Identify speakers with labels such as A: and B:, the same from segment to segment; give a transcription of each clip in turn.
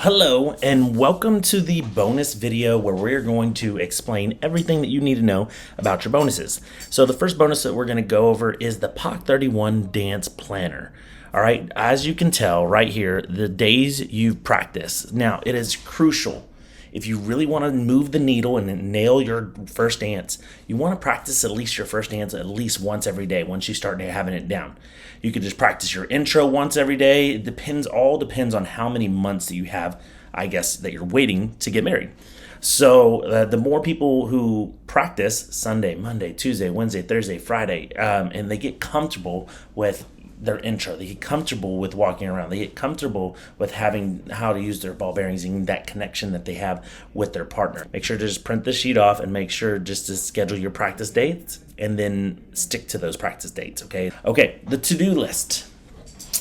A: Hello and welcome to the bonus video where we're going to explain everything that you need to know about your bonuses. So the first bonus that we're going to go over is the POC 31 Dance Planner. All right, as you can tell right here, the days you've practiced. Now, it is crucial. If you really want to move the needle and nail your first dance, you want to practice at least your first dance at least once every day once you start having it down. You could just practice your intro once every day. It depends on how many months that you have, I guess, that you're waiting to get married. So the more people who practice Sunday, Monday, Tuesday, Wednesday, Thursday, Friday, and they get comfortable with their intro, they get comfortable with walking around, they get comfortable with having how to use their ball bearings and that connection that they have with their partner. Make sure to just print the sheet off and make sure just to schedule your practice dates and then stick to those practice dates, okay? Okay, the to-do list.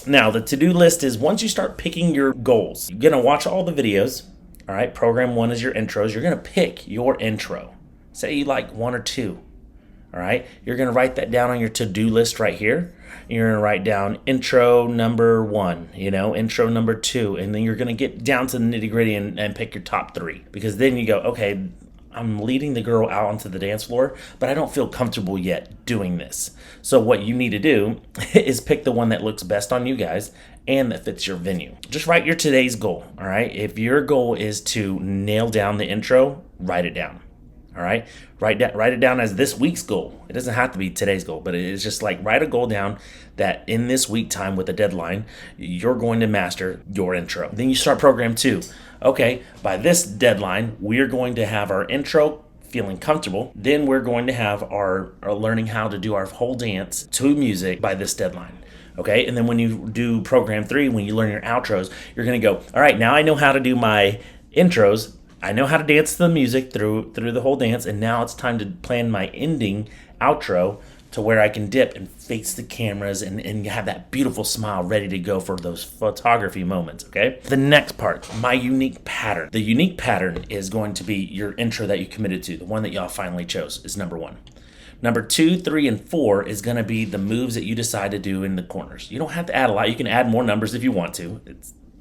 A: Now, the to-do list is once you start picking your goals, you're gonna watch all the videos, all right? Program 1 is your intros. You're gonna pick your intro. Say you like 1 or 2. All right, you're going to write that down on your to-do list right here. You're going to write down intro number 1, intro number 2, and then you're going to get down to the nitty-gritty and pick your top 3. Because then you go, okay, I'm leading the girl out onto the dance floor, but I don't feel comfortable yet doing this. So what you need to do is pick the one that looks best on you guys and that fits your venue. Just write your today's goal, all right? If your goal is to nail down the intro, write it down. All right, write it down as this week's goal. It doesn't have to be today's goal, but it's just like write a goal down that in this week time with a deadline, you're going to master your intro. Then you start program 2. Okay, by this deadline, we're going to have our intro feeling comfortable. Then we're going to have our learning how to do our whole dance to music by this deadline. Okay, and then when you do program 3, when you learn your outros, you're going to go, all right, now I know how to do my intros. I know how to dance to the music through the whole dance, and now it's time to plan my ending outro to where I can dip and face the cameras and have that beautiful smile ready to go for those photography moments, okay? The next part, my unique pattern. The unique pattern is going to be your intro that you committed to, the one that y'all finally chose is number 1. Number 2, 3, and 4 is going to be the moves that you decide to do in the corners. You don't have to add a lot. You can add more numbers if you want to.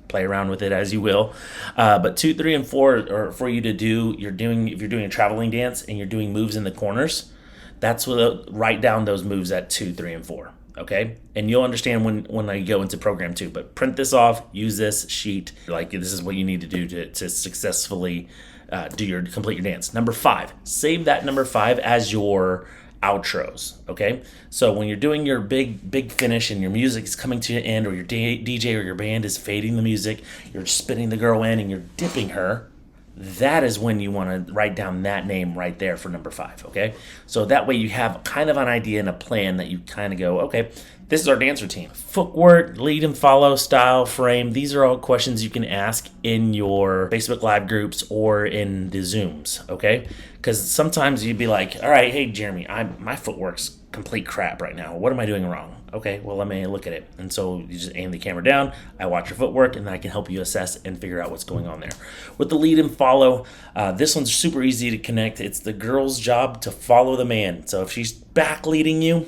A: Play around with it as you will, but 2, 3, and 4 are for you to do. If you're doing a traveling dance and you're doing moves in the corners, that's what write down those moves at 2, 3, and 4. Okay, and you'll understand when I go into program 2. But print this off, use this sheet. Like this is what you need to do to successfully complete your dance. Number 5, save that number 5 as your outros. Okay, so when you're doing your big finish and your music is coming to an end, or your DJ or your band is fading the music, you're spinning the girl in and you're dipping her, that is when you want to write down that name right there for number 5. Okay, so that way you have kind of an idea and a plan that you kind of go, okay, this is our dance routine. Footwork, lead and follow, style, frame. These are all questions you can ask in your Facebook Live groups or in the Zooms, okay? Because sometimes you'd be like, all right, hey, Jeremy, my footwork's complete crap right now. What am I doing wrong? Okay, well, let me look at it. And so you just aim the camera down, I watch your footwork, and then I can help you assess and figure out what's going on there. With the lead and follow, this one's super easy to connect. It's the girl's job to follow the man. So if she's back leading you,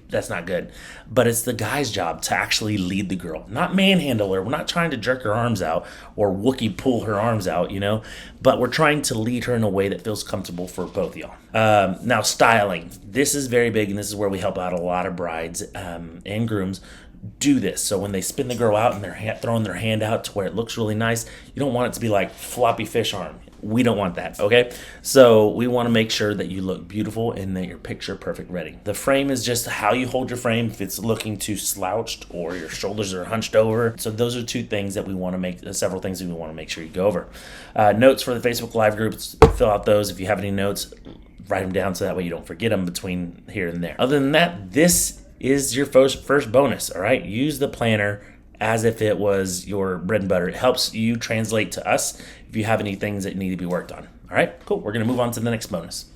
A: that's not good. But it's the guy's job to actually lead the girl, not manhandle her. We're not trying to jerk her arms out or Wookie pull her arms out, but we're trying to lead her in a way that feels comfortable for both of y'all. Now, styling. This is very big, and this is where we help out a lot of brides and grooms do this. So when they spin the girl out and they're throwing their hand out to where it looks really nice, you don't want it to be like floppy fish arm. We don't want that, okay? So we want to make sure that you look beautiful and that you're picture perfect ready. The frame is just how you hold your frame, if it's looking too slouched or your shoulders are hunched over. So those are several things that we want to make sure you go over. Notes for the Facebook Live groups, fill out those. If you have any notes, write them down so that way you don't forget them between here and there. Other than that, this is your first bonus, all right? Use the planner as if it was your bread and butter. It helps you translate to us if you have any things that need to be worked on. All right, cool. We're going to move on to the next bonus.